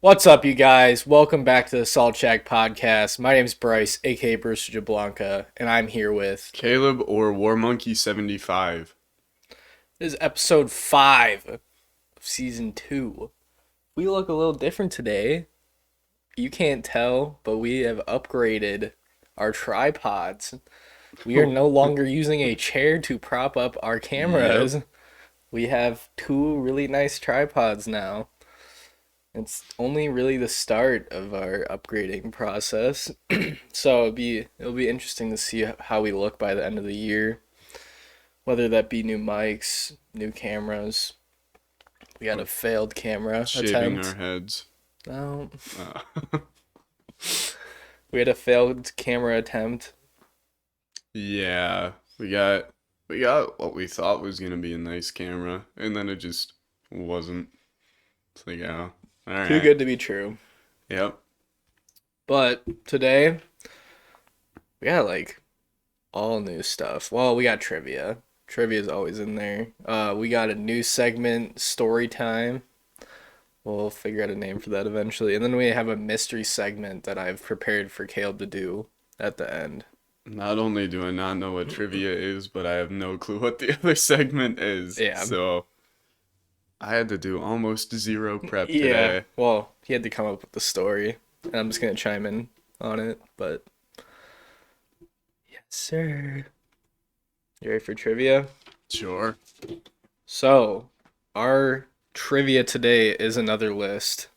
What's up, you guys? Welcome back to the Salt Shack podcast. My name's Bryce, aka Bruce Jablanca, and I'm here with Caleb or War Monkey 75. this is episode 5 of season 2. We look a little different today. You can't tell, but we have upgraded our tripods. We are no longer using a chair to prop up our Yep. cameras. We have two really nice tripods now. It's only really the start of our upgrading process. So it'll be interesting to see how we look by the end of the year. Whether that be new mics, new cameras. We had a failed camera Shaving our attempt. heads. No, Uh, we had a failed camera attempt. yeah, we got what we thought was gonna be a nice camera, and then it just wasn't. It's like, oh, all Too right. good to be true. Yep. But today we got like all new stuff. Well, we got trivia. Trivia's always in there. We got a new segment, story time. We'll figure out a name for that eventually. And then we have a mystery segment that I've prepared for Caleb to do at the end. Not only do I not know what trivia is, but I have no clue what the other segment is. Yeah. So I had to do almost zero prep Yeah. today. Well, he had to come up with the story. And I'm just going to chime in on it. But yes, sir. You ready for trivia? Sure. So, our trivia today is another list.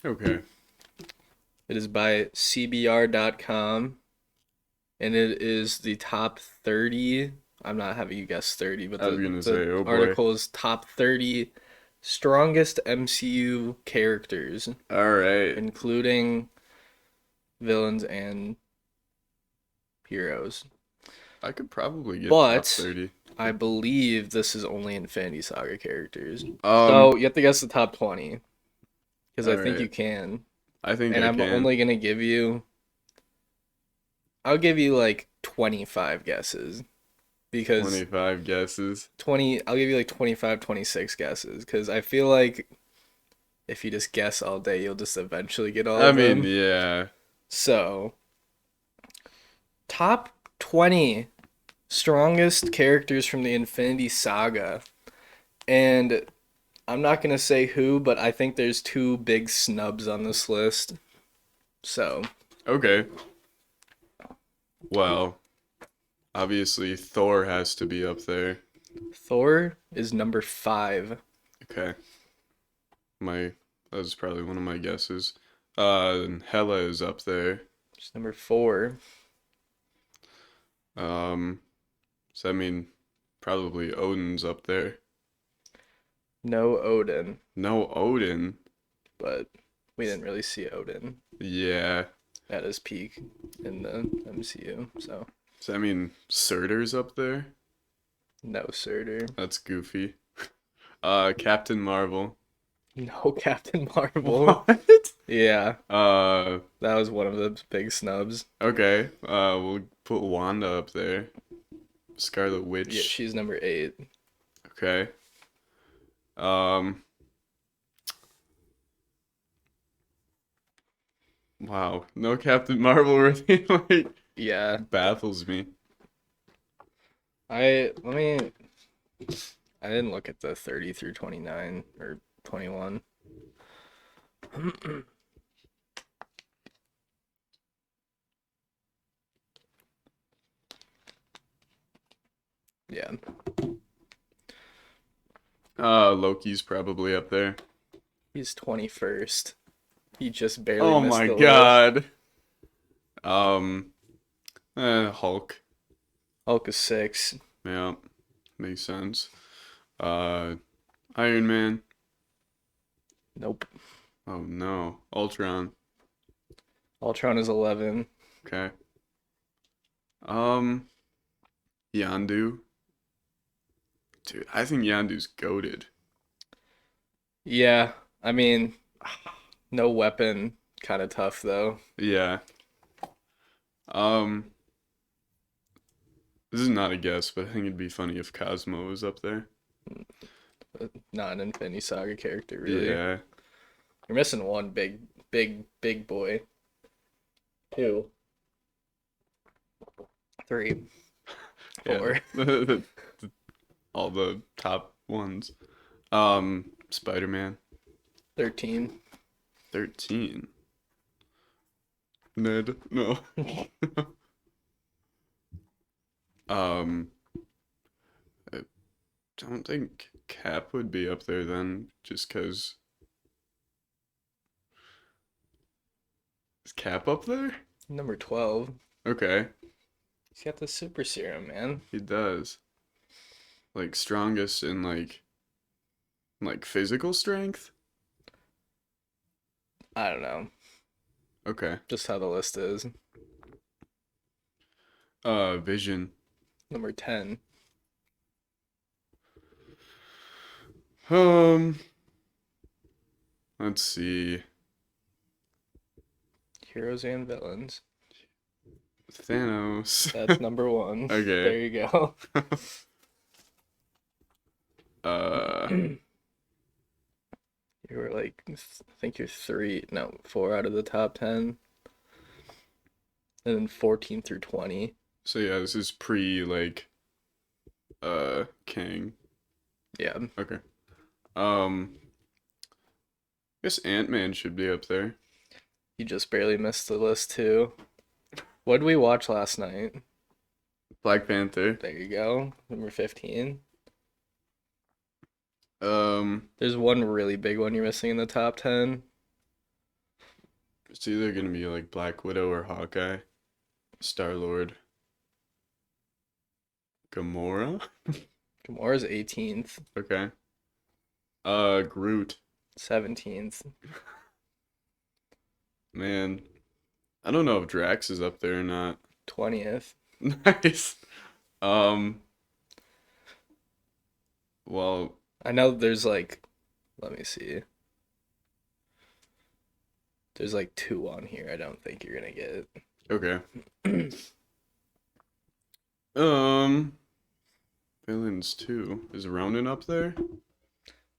Okay. It is by CBR.com. And it is the top 30. I'm not having you guess 30, but I was the, gonna the say, oh boy. article is top 30 strongest MCU characters, All right. including villains and heroes. I could probably get top But 30. I believe this is only Infinity Saga characters. Um, So you have to guess the top 20, because I all think you right. can. I think And I I'm can. only going to give you, I'll give you like 25 guesses. Because 25 guesses. 20, I'll give you like 25, 26 guesses because I feel like if you just guess all day, you'll just eventually get all I of mean, them. yeah. So, top 20 strongest characters from the Infinity Saga. And I'm not going to say who, but I think there's two big snubs on this list. So, Okay. Well, obviously Thor has to be up there. Thor is number 5. Okay. My that was probably one of my guesses. And Hela is up there. It's number 4. Um, so I mean, probably Odin's up there. No Odin, No Odin. but we didn't really see Odin Yeah. at his peak in the MCU. So So I mean, Surtur's up there. no Surtur. That's goofy. Captain Marvel. No Captain Marvel. What? Yeah, Uh, that was one of the big snubs. okay. We'll put Wanda up there. Scarlet Yeah, Witch. she's number 8. Okay. Um, wow. No Captain Marvel really like Yeah, baffles me. let me. I didn't look at the 30 through 29 or 21. Yeah, Loki's probably up there. he's 21st. He just barely Oh missed my the list. God. Um, Hulk. Hulk is 6. Yeah, makes sense. Uh, Iron Man. Nope. Oh no. Ultron. Ultron is 11. Okay. Um, Yandu. Dude, I think Yandu's goated. Yeah, I mean, no weapon. Kind of tough though. Yeah. Um, this is not a guess, but I think it'd be funny if Cosmo was up there. Not an Infinity Saga character, really. Yeah. You're missing one big boy. Two, three, Yeah, four. all the top ones. Spider-Man 13. 13. Ned, no. Um, I don't think Cap would be up there then, just 'cause is Cap up there? Number 12. Okay, He's got the super serum, man. he does. Like strongest in like physical strength? I don't know. Okay. Just how the list is. Vision. Number 10. Um, let's see. Heroes and villains. Thanos. That's number 1. Okay. There you go. Uh, You were like, I think you're 4 out of the top 10. And then 14 through 20. so yeah, this is pre like Kang. Yeah. Okay. I guess Ant-Man should be up there. You just barely missed the list, too. What did we watch last night? Black Panther. There you go. Number 15. Um, There's one really big one you're missing in the top 10. it's either gonna be like Black Widow or Hawkeye. Star-Lord. Gamora? Gamora's 18th. Okay. Groot. 17th. Man, I don't know if Drax is up there or not. 20th. Nice. Um, well, I know there's like, let me see. There's like 2 on here I don't think you're gonna get. okay. Um, Villains too. Is Ronan up there?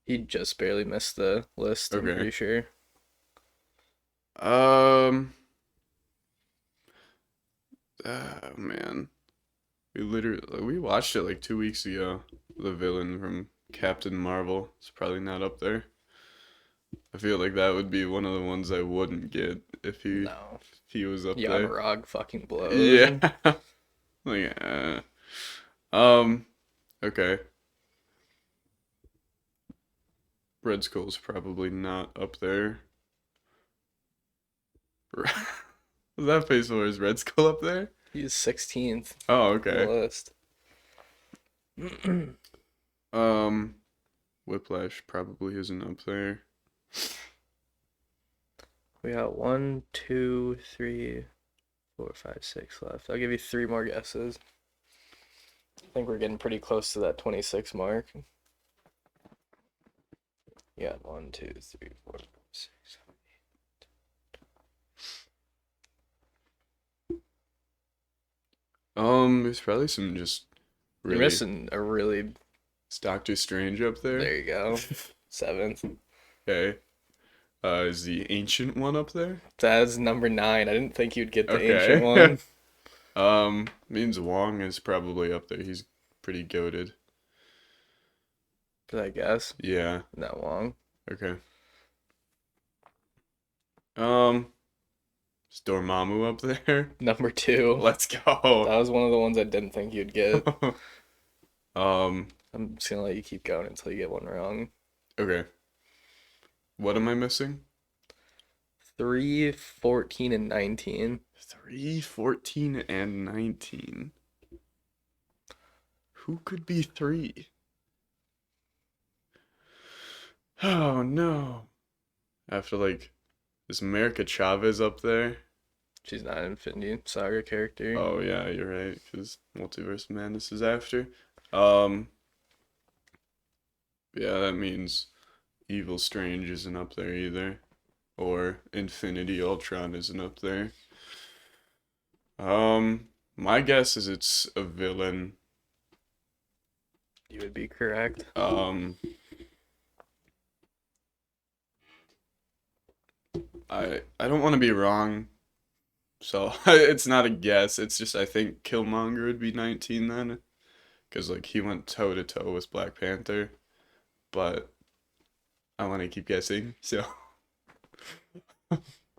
He just barely missed the list, I'm Okay. pretty sure. Oh man. We watched it like 2 weeks ago. The villain from Captain Marvel. It's probably not up there. I feel like that would be one of the ones I wouldn't get No. if he was up Jan there. Rog fucking blows. Yeah. Like, okay. Red Skull's probably not up there. Was that face for is Red Skull up there? He's 16th Oh, on the okay. list. Whiplash probably isn't up there. We got 1, 2, 3, 4, 5, 6 left. I'll give you 3 more guesses. I think we're getting pretty close to that 26 mark. You got 1, 2, 3, 4, 5, 6, 7. There's probably some just You're really. missing a really. Is Doctor Strange up there? There you go. 7th. Okay. Is the Ancient One up there? That's number 9. I didn't think you'd get the Okay. ancient one. Means Wong is probably up there. He's pretty goated. Did I guess? Yeah. Not Wong. Okay. Is Dormammu up there? Number 2. Let's That go. was one of the ones I didn't think you'd get. Um, I'm just gonna let you keep going until you get one wrong. okay. What am I missing? 3, 14, and 19. 3, 14, and 19. Who could be 3? Oh no. After like, is America Chavez up there? She's not an Infinity Saga character. Oh yeah, you're right, because Multiverse of Madness is after. Yeah, that means Evil Strange isn't up there either. Or Infinity Ultron isn't up there. My guess is it's a villain. You would be correct. I don't want to be wrong, so it's not a guess. It's just I think Killmonger would be 19 then, because like he went toe to toe with Black Panther, but I want to keep guessing. So,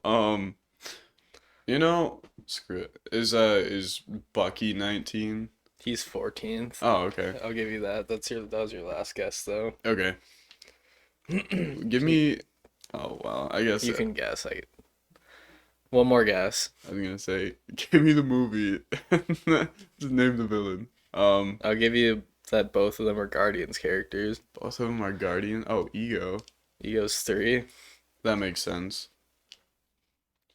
um, screw it. Is Bucky 19? He's 14th. Oh, okay. I'll give you that. That was your last guess though. Okay. Give me. Oh well, I guess You can guess. One more guess. I was gonna say, give me the movie. Just name the villain. I'll give you that both of them are Guardians characters. Both of them are Guardian. Oh, Ego. Ego's 3. That makes sense.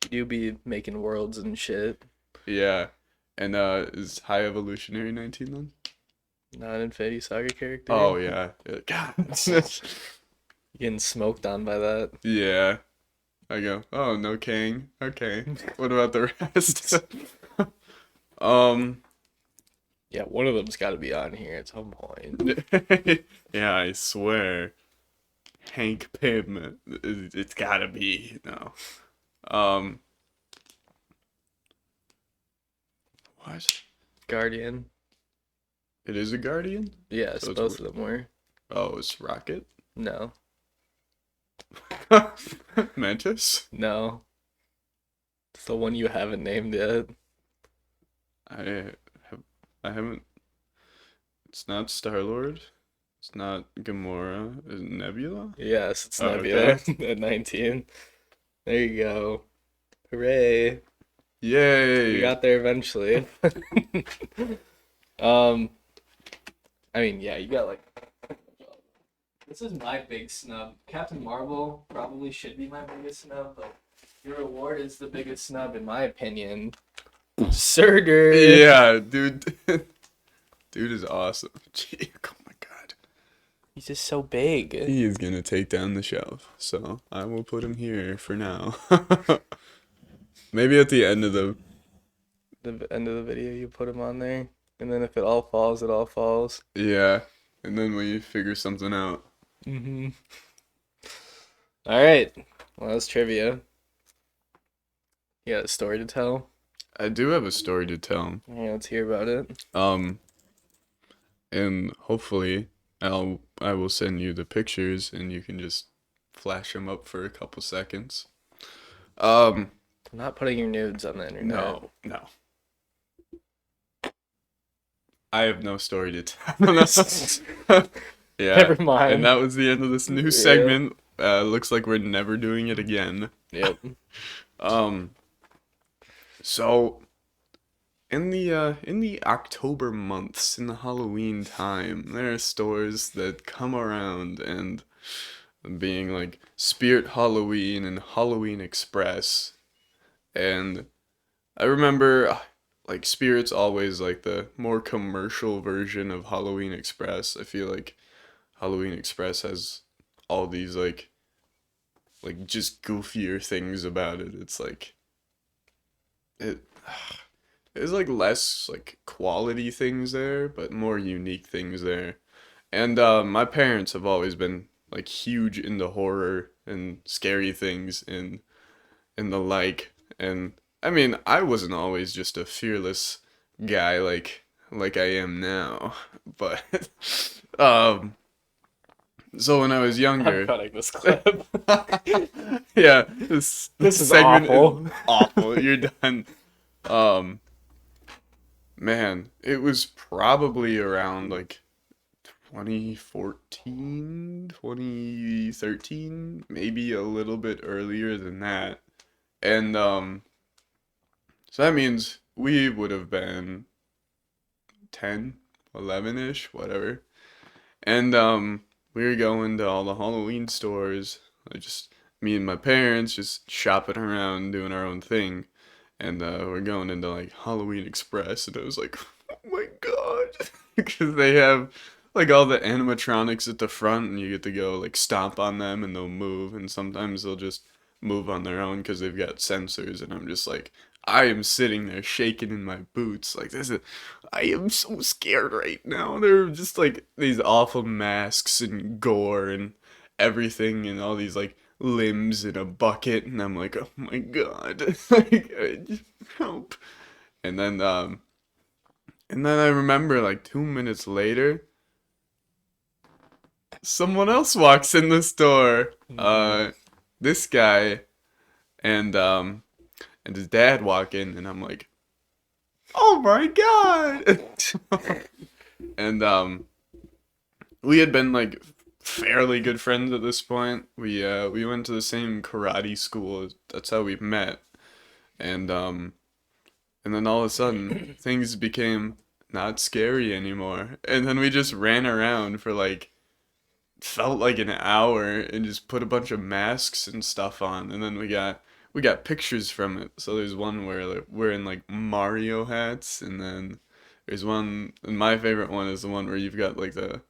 You be making worlds and shit. Yeah. And is High Evolutionary 19 then? Not an Infinity Saga character. Oh yeah. God. Getting smoked on by that. Yeah. I go, oh no Kang. Okay. What about the rest? um Yeah, one of them's got to be on here at some point. Yeah, I swear. Hank Pym. It's gotta be. No. Um what? Guardian. It is a Guardian? Yes, So it's both of them were. Oh, it's Rocket? No. Mantis? No. It's the one you haven't named yet. I have I haven't it's not Star Lord. It's not Gamora. Is it Nebula? Yes, it's Oh, Nebula okay. at 19. There you go. Hooray. We Yay! got there eventually. Um, I mean, yeah, you got like. This is my big snub. Captain Marvel probably should be my biggest snub, but your award is the biggest snub in my opinion. Surtur. Yeah, dude. Dude is awesome. Gee, oh my god. He's just so big. He is gonna take down the shelf, so I will put him here for now. Maybe at the end of the The end of the video, you put him on there, and then if it all falls, it all falls. yeah, and then we figure something out. Mm-hmm. All right. Well, that's trivia. You got a story to tell? I do have a story to tell. Yeah, let's hear about it. And hopefully I will send you the pictures and you can just flash them up for a couple seconds. Um, I'm not putting your nudes on the internet. no. I have no story to tell. Yeah. Never mind. And that was the end of this new segment. Looks like we're never doing it again. Yep. So in the October months, in the Halloween time, there are stores that come around and being like Spirit Halloween and Halloween Express. And I remember like Spirit's always like the more commercial version of Halloween Express. I feel like Halloween Express has all these like just goofier things about it. It's like it there's like less like quality things there, but more unique things there. And my parents have always been like huge into horror and scary things and the like. And I mean, I wasn't always just a fearless guy like I am now, but um so when I was I'm younger, cutting this clip. yeah, This is segment awful. is awful. You're done. Um, man, it was probably around like 2014, 2013, maybe a little bit earlier than that. And so that means we would have been 10, 11-ish, whatever. And we were going to all the Halloween stores, like just me and my parents just shopping around, doing our own thing. And we're going into like Halloween Express, and I was like, oh my god, because they have like all the animatronics at the front, and you get to go like stomp on them, and they'll move, and sometimes they'll just move on their own because they've got sensors, and I'm just like, I am sitting there shaking in my boots, like I am so scared right now. They're just like these awful masks and gore and everything, and all these like limbs in a bucket, and I'm like, oh my god, like help. And then I remember like 2 minutes later, someone else walks in the store. Mm-hmm. This guy and his dad walk in, and I'm like, oh my god. And we had been like fairly good friends at this point. We went to the same karate school. That's how we met. And then all of a sudden things became not scary anymore. And then we just ran around for like felt like an hour and just put a bunch of masks and stuff on. And then we got pictures from it. So there's one where like, we're in like Mario hats, and then there's one, and my favorite one is the one where you've got like the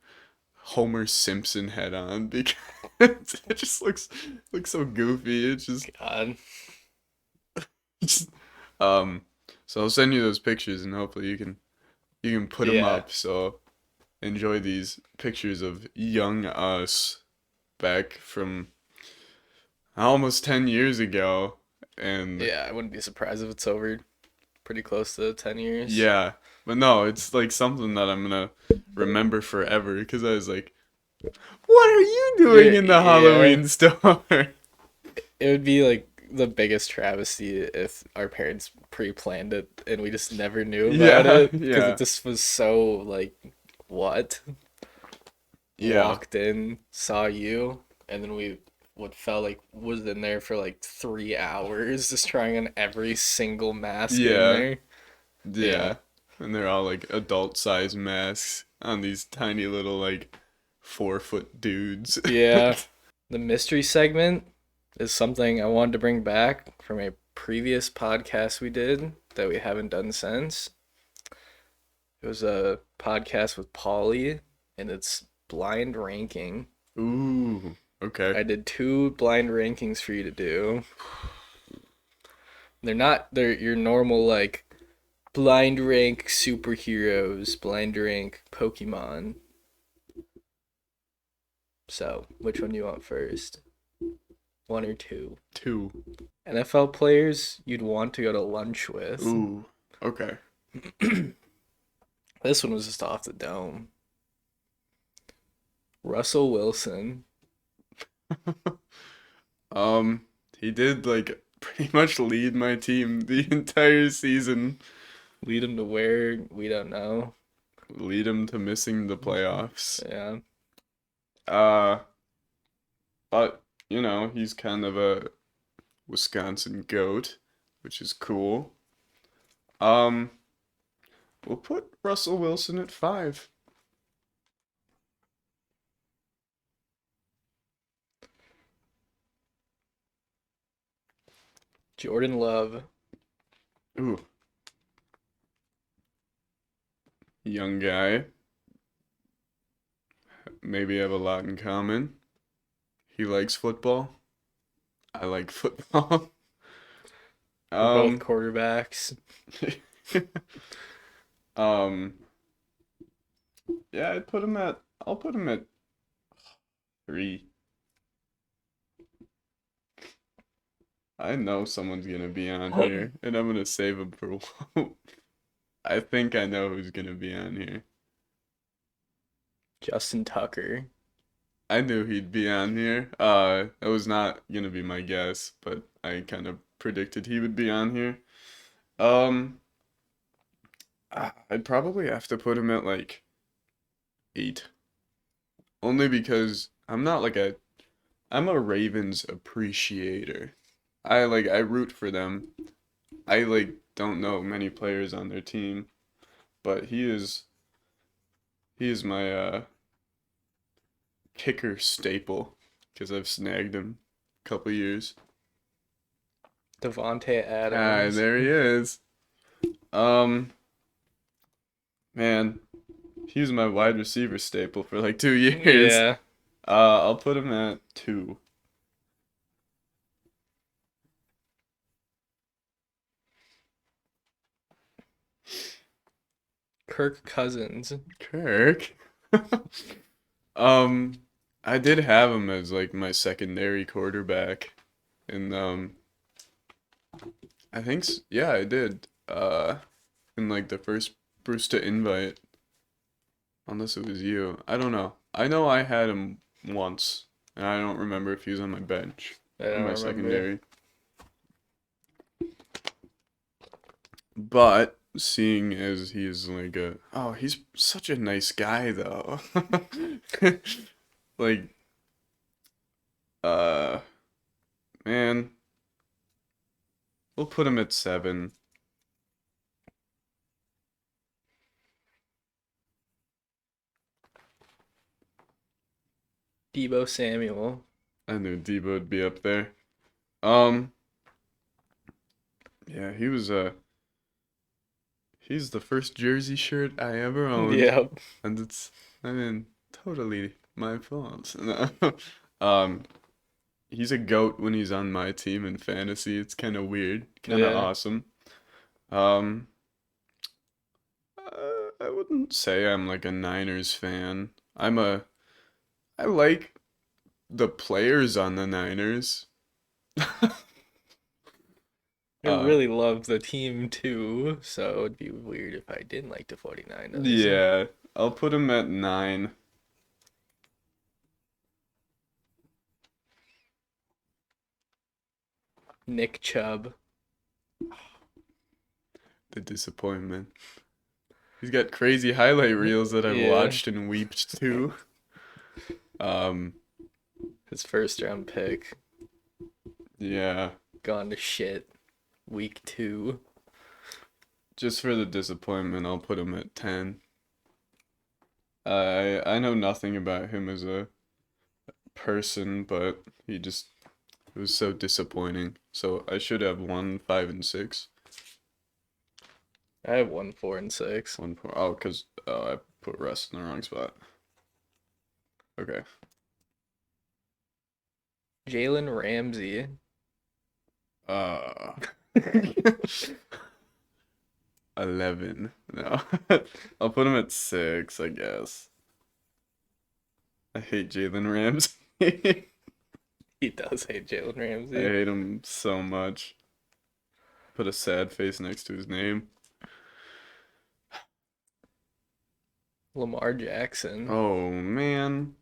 Homer Simpson head on because it just looks so goofy. It's God. just um. So I'll send you those pictures, and hopefully you can put them Yeah. up. So enjoy these pictures of young us back from almost 10 years ago. And Yeah, I wouldn't be surprised if it's over pretty close to 10 years. yeah, but no, it's like something that I'm gonna remember forever because I was like, what are you doing Yeah, in the yeah. Halloween store? It would be like the biggest travesty if our parents pre-planned it and we just never knew about Yeah, it because it yeah, just was so like, what? yeah, Walked in, saw you, and then we what felt like was in there for like 3 hours just trying on every single mask in yeah, there. Yeah. yeah. And they're all like adult size masks on these tiny little like 4 foot dudes. Yeah. The mystery segment is something I wanted to bring back from a previous podcast we did that we haven't done since. It was a podcast with Polly, and it's blind ranking. Ooh, okay. I did two blind rankings for you to do. They're your normal like blind rank superheroes, blind rank Pokemon. So, which one do you want first? One or two? Two. NFL players you'd want to go to lunch with. Ooh, okay. This one was just off the dome. Russell Wilson. He did like pretty much lead my team the entire season, Lead him to where? We don't know. lead him to missing the playoffs. Yeah. Uh, but he's kind of a Wisconsin goat, which is cool. Um, we'll put Russell Wilson at 5. Jordan Love. Ooh, young guy. Maybe have a lot in common. He likes football. I like football. We're both Um, quarterbacks. um, yeah, I'll put him at 3. I know someone's gonna be on here, and I'm gonna save him for I think I know who's gonna be on here. Justin Tucker. I knew he'd be on here. That was not gonna be my guess, but I kind of predicted he would be on here. Um, I'd probably have to put him at like 8, only because I'm a Ravens appreciator. I root for them. I like don't know many players on their team, but he is my kicker staple because I've snagged him a couple years. Devontae Ah, Adams. there he is. Um, man, he was my wide receiver staple for like 2 years. Yeah. I'll put him at 2. Kirk Cousins. Kirk. Um, I did have him as like my secondary quarterback, and I think yeah, I did. In like the first Bruce to invite, unless it was you. I don't know. I know I had him once, and I don't remember if he was on my bench I or don't my remember. secondary. But seeing as he's like he's such a nice guy though. Like, uh, man, we'll put him at 7. Debo Samuel. I knew Debo would be up there. Um, yeah, he's the first jersey shirt I ever owned, Yep. and I mean, totally my fault. No. Um, he's a goat when he's on my team in fantasy. It's kind of weird, kind of Yeah. awesome. Um, I wouldn't say I'm like a Niners fan. I like the players on the Niners. I Uh, really love the team too, so it would be weird if I didn't like the 49ers. yeah, I'll put him at 9. Nick Chubb. The disappointment. He's got crazy highlight reels that I've Yeah. watched and weeped to. Um, His first round pick. yeah, Gone to shit. Week 2. just for the disappointment, I'll put him at 10. I know nothing about him as a person, but it was so disappointing. So I should have 1, 5, and 6. I have 1, 4, and 6. 1 4. Oh, because I put Russ in the wrong spot. Okay. Jalen Ramsey. Uh, 11. No. I'll put him at 6, I guess. I hate Jalen Ramsey. I He does hate Jalen Ramsey. hate him so much. Put a sad face next to his name. Lamar Jackson. Oh man.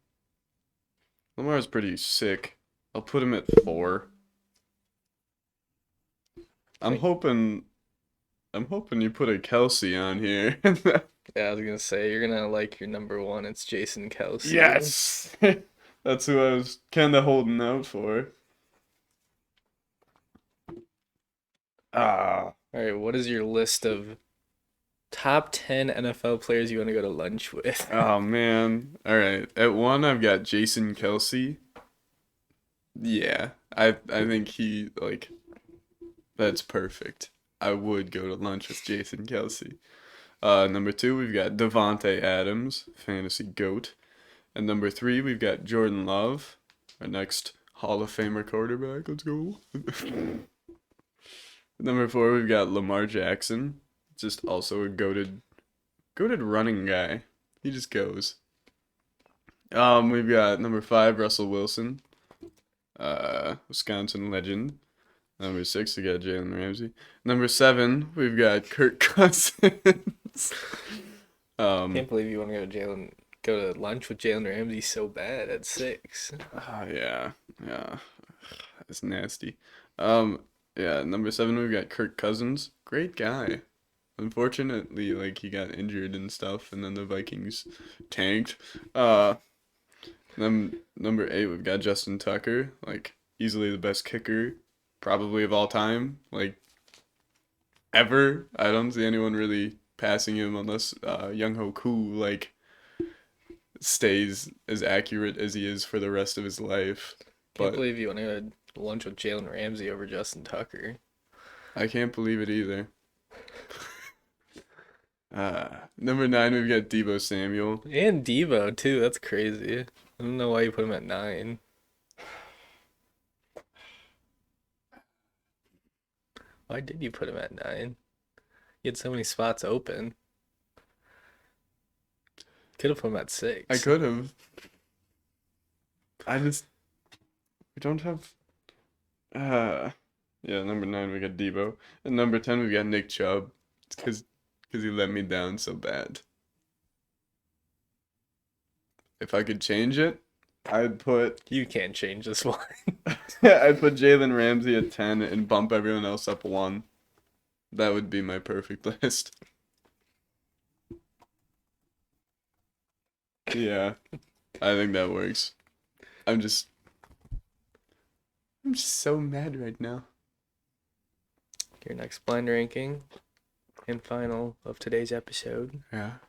Lamar's pretty sick. I'll put him at 4. I'm Like, hoping I'm hoping you put a Kelsey on here. yeah, I was gonna say you're gonna like your number 1. It's Jason Kelsey. Yes. That's who I was kind of holding out for. Ah. All right, what is your list of top 10 NFL players you want to go to lunch with? Oh man. All right. At 1 I've got Jason Kelsey. Yeah. I think he like that's perfect. I would go to lunch with Jason Kelsey. Number 2 we've got Devonte Adams, fantasy goat. And number 3 we've got Jordan Love, our next Hall of Famer quarterback. Let's go. Number 4 we've got Lamar Jackson, just also a goated running guy. He just goes. We've got number 5 Russell Wilson, Wisconsin legend. Number 6 we got Jalen Ramsey. Number 7 we've got Kirk Cousins. Can't believe you want to go to lunch with Jalen Ramsey so bad at 6. Oh yeah, yeah, that's nasty. Yeah, number 7 we've got Kirk Cousins. Great guy. Unfortunately, like he got injured and stuff, and then the Vikings tanked. Uh, then number 8 we've got Justin Tucker, like easily the best kicker, probably of all time, like ever. I don't see anyone really passing him unless Young Ho Koo like stays as accurate as he is for the rest of his life. Can't But believe you want to go to lunch with Jalen Ramsey over Justin Tucker. I can't believe it either. Number 9, we've got Debo Samuel. And Devo too. That's crazy. I don't know why you put him at 9. Why did you put him at 9? You had so many spots open. Could have put him at I 6. could have. I just we don't have yeah, number 9 we got Debo. And number 10 we got Nick Chubb. It's cause he let me down so bad. If I could change it, I'd put You can't change this one. I'd put Jalen Ramsey at 10 and bump everyone else up 1. That would be my perfect list. Yeah, I think that works. I'm just I'm just so mad right now. Your next blind ranking and final of today's episode: Yeah.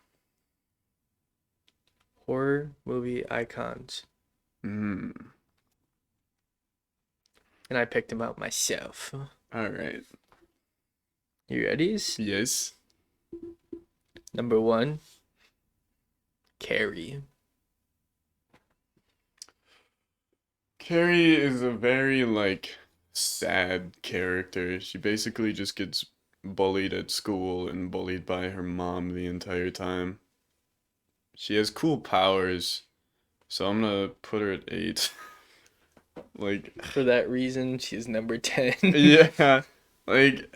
horror movie icons. Mm. And I picked them out myself. All right. You ready? Yes. Number 1, Carrie. Carrie is a very like sad character. She basically just gets bullied at school and bullied by her mom the entire time. She has cool powers, so I'm gonna put her at 8. Like, For that reason, she's number 10. yeah, like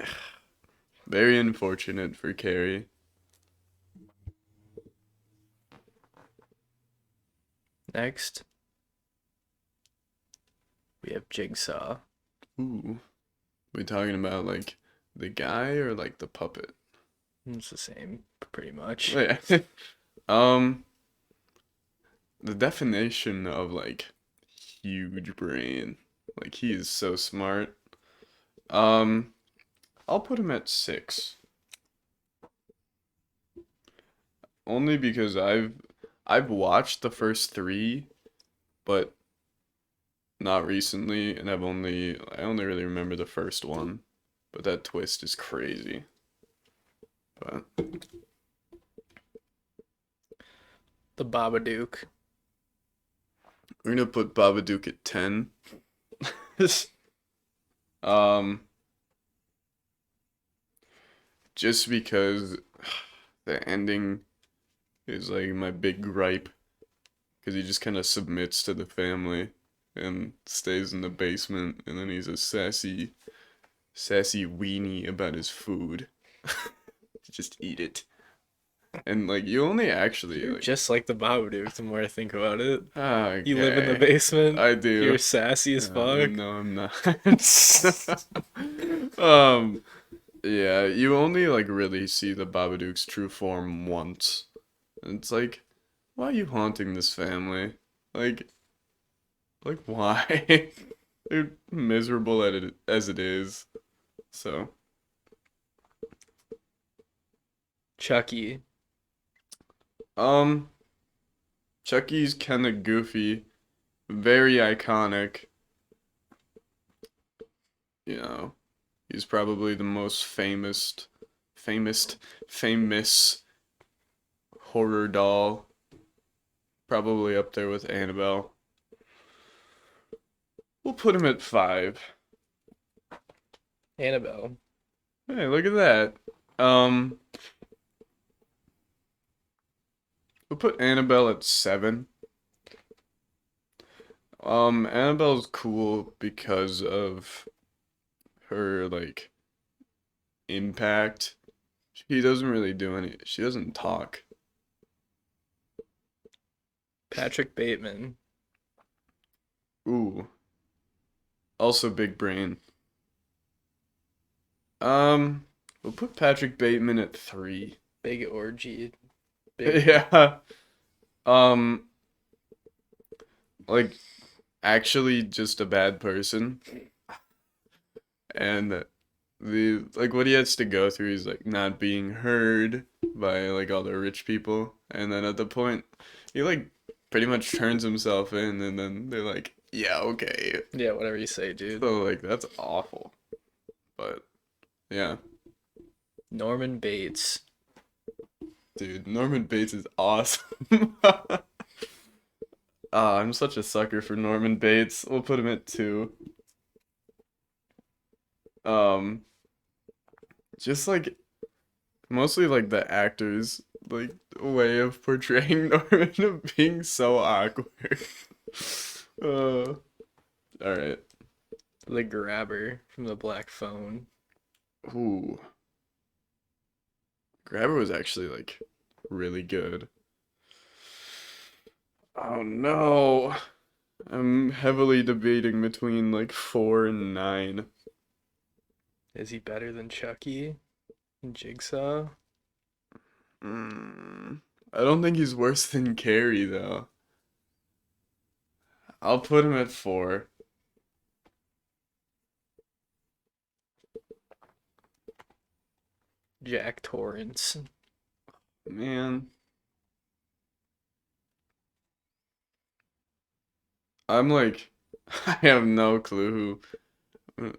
very unfortunate for Carrie. Next, we have Jigsaw. Ooh, we talking about like the guy or like the puppet? It's the same, pretty much. Yeah. Um, the definition of like huge brain. Like he is so smart. Um, I'll put him at 6. Only because I've watched the first 3, but not recently, and I only really remember the first one. But that twist is crazy. But The Babadook. we're gonna put Babadook at 10. Um, just because the ending is like my big gripe, because he just kind of submits to the family and stays in the basement, and then he's a sassy weenie about his food. Just eat it. And like you only actually You're like just like the Babadook, the more I think about it. ah, You live in the okay. basement. I do. You're sassy as fuck. No, I'm not. Um, yeah, you only like really see the Babadook's true form once. And it's like, why are you haunting this family? Like why? They're miserable at it as it is. So, Chucky. um, Chucky's kind of goofy, very iconic. You know, he's probably the most famous, famous horror doll. Probably up there with Annabelle. We'll put him at 5. Annabelle. Hey, look at that. Um, we'll put Annabelle at 7. Annabelle's cool because of her like impact. She doesn't really do any. She doesn't talk. Patrick Bateman. Ooh, also big brain. Um, we'll put Patrick Bateman at 3. Big orgy. Big. Yeah. Um, like actually just a bad person, and the like what he has to go through is like not being heard by like all the rich people, and then at the point he like pretty much turns himself in, and then they're like, yeah, okay. Yeah, whatever you say, dude. So like that's awful, but yeah, Norman Bates. dude, Norman Bates is awesome. I'm such a sucker for Norman Bates. We'll put him at 2. Um, just like mostly like the actors like way of portraying Norman of being so awkward. All right. The grabber from the Black Phone. Ooh. Grabber was actually like really good. Oh no. I'm heavily debating between like 4 and 9. Is he better than Chucky and Jigsaw? Mm, I don't think he's worse than Carrie though. I'll put him at 4. Jack Torrance. Man, I'm like, I have no clue who.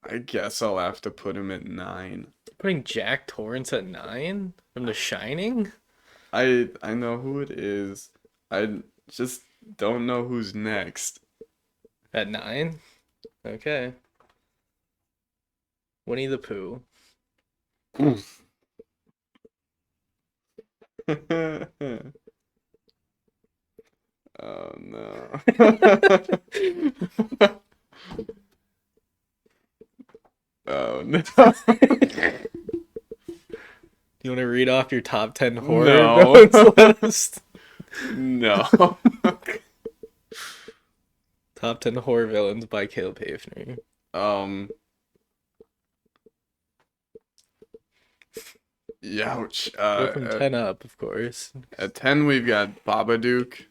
I guess I'll have to put him at 9. Putting Jack Torrance at 9 from The Shining? I know who it is. I just don't know who's next. At 9? Okay. Winnie the Pooh. Oh no. Oh no. Do you want to read off your top 10 horror No. villains list? No. Top 10 horror villains by Caleb Hafner. Um, Youch. Go from 10 up, of course. At 10 we've got Babadook.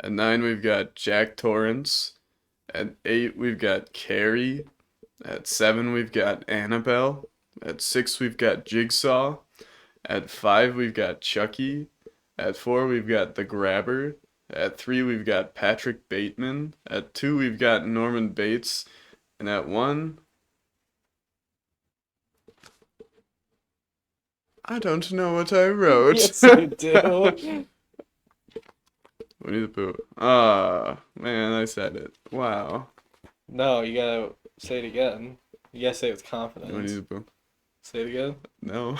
At 9 we've got Jack Torrance. At 8 we've got Carrie. At 7 we've got Annabelle. At 6 we've got Jigsaw. At 5 we've got Chucky. At 4 we've got The Grabber. At 3 we've got Patrick Bateman. At 2 we've got Norman Bates. And at 1, I don't know what I wrote. Yes, you do. Winnie the Pooh. Ah, man, I said it. Wow. No, you gotta say it again. You gotta say it with Winnie confidence. the Pooh. Say it again. No.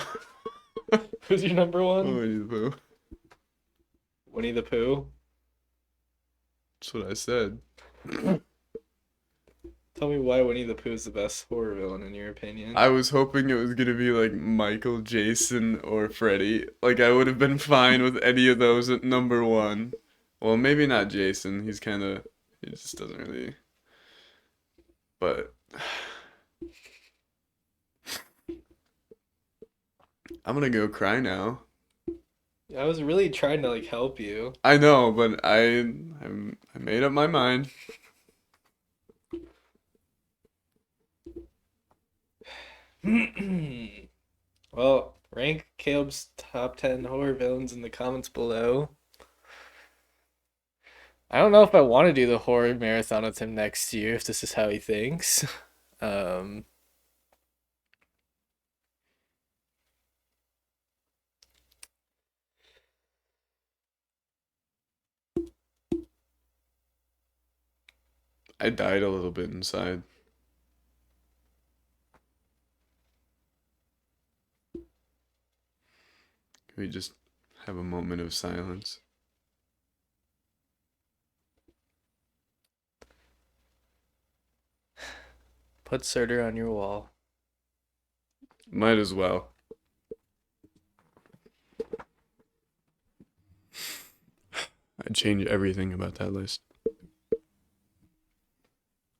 Who's your number one? Winnie the Pooh. Winnie the Pooh. That's what I said. Tell me why Winnie the Pooh is the best horror villain in your opinion. I was hoping it was gonna be like Michael, Jason, or Freddy. Like I would have been fine with any of those at number 1. Well, maybe not Jason. He just doesn't really. But I'm gonna go cry now. I was really trying to like help you. I know, but I made up my mind. Well, rank Caleb's top 10 horror villains in the comments below. I don't know if I want to do the horror marathon with him next year if this is how he thinks. Um, I died a little bit inside. Can we just have a moment of silence? put Surtur on your wall. Might as well. I'd change everything about that list.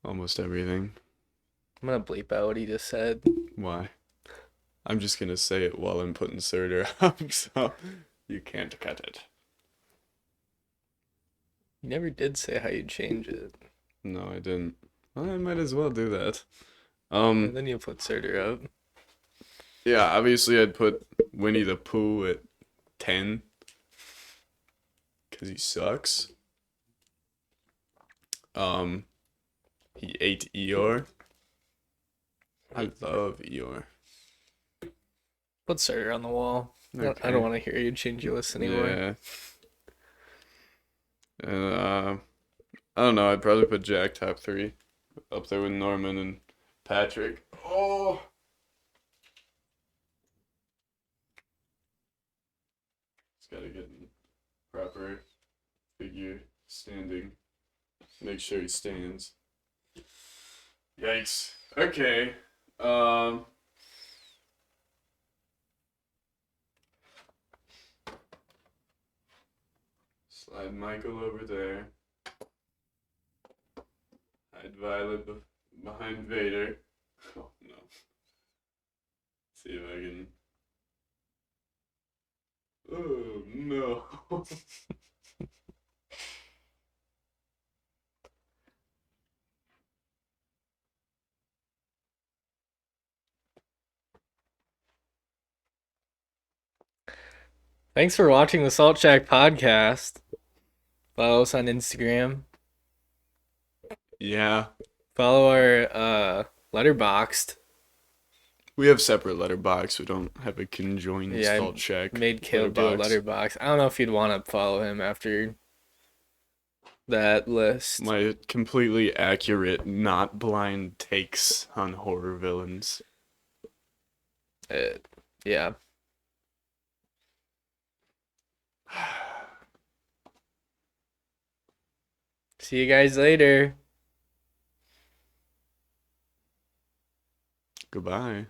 Almost everything. I'm gonna bleep out what he just said. Why? I'm just gonna say it while I'm putting Surtur up, so you can't cut it. You never did say how you'd change it. No, I didn't. Well, I might as well do that. And then you put Surtur up. Yeah, obviously I'd put Winnie the Pooh at 10. Because he sucks. He ate Eeyore. I love Eeyore. Put Surtur on the wall. I Okay. don't want to hear you change your list anymore. Yeah. And I don't know. I'd probably put Jack top 3, up there with Norman and Patrick. Oh. It's gotta get in proper figure standing. make sure he stands. Yikes. Okay. Slide Michael over there. Hide Violet behind Vader. Oh no. See if I can. Oh no. Thanks for watching the Salt Shack podcast. Follow us on Instagram. Yeah. Follow our Letterboxd. We have separate letterbox. We don't have a conjoined Yeah, Salt Shack I made Caleb do a letterbox. letterbox. I don't know if you'd want to follow him after that list. My completely accurate, not blind takes on horror villains. Yeah. See you guys later. Goodbye.